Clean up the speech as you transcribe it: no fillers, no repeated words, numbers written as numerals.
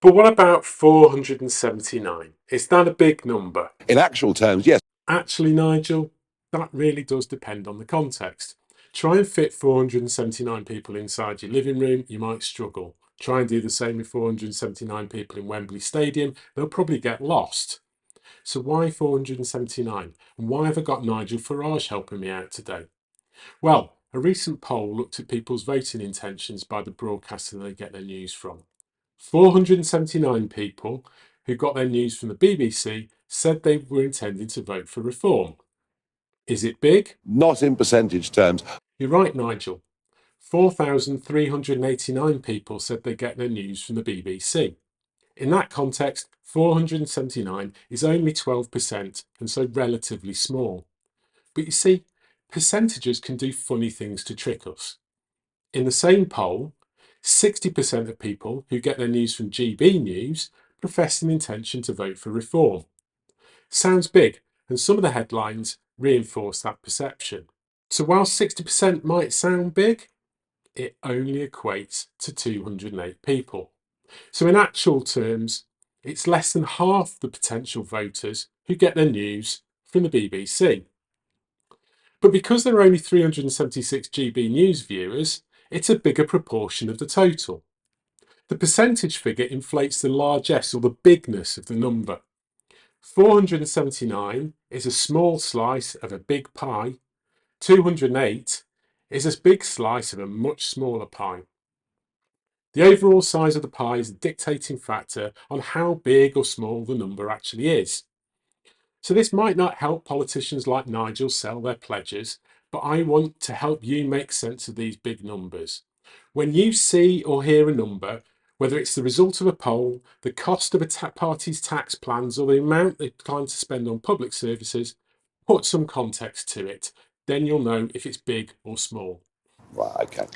But what about 479? Is that a big number? In actual terms, yes. Actually, Nigel, that really does depend on the context. Try and fit 479 people inside your living room, you might struggle. Try and do the same with 479 people in Wembley Stadium, they'll probably get lost. So why 479? And why have I got Nigel Farage helping me out today? Well, a recent poll looked at people's voting intentions by the broadcaster they get their news from. 479 people who got their news from the BBC said they were intending to vote for reform. Is it big? Not in percentage terms. You're right, Nigel. 4,389 people said they get their news from the BBC. In that context, 479 is only 12% and so relatively small. But you see, percentages can do funny things to trick us. In the same poll, 60% of people who get their news from GB News professed an intention to vote for reform. Sounds big, and some of the headlines reinforce that perception. So while 60% might sound big, it only equates to 208 people. So in actual terms, it's less than half the potential voters who get their news from the BBC. But because there are only 376 GB News viewers, it's a bigger proportion of the total. The percentage figure inflates the largesse or the bigness of the number. 479 is a small slice of a big pie. 208 is a big slice of a much smaller pie. The overall size of the pie is a dictating factor on how big or small the number actually is. So this might not help politicians like Nigel sell their pledges, but I want to help you make sense of these big numbers. When you see or hear a number, whether it's the result of a poll, the cost of a party's tax plans, or the amount they plan to spend on public services, put some context to it. Then you'll know if it's big or small. Right, okay.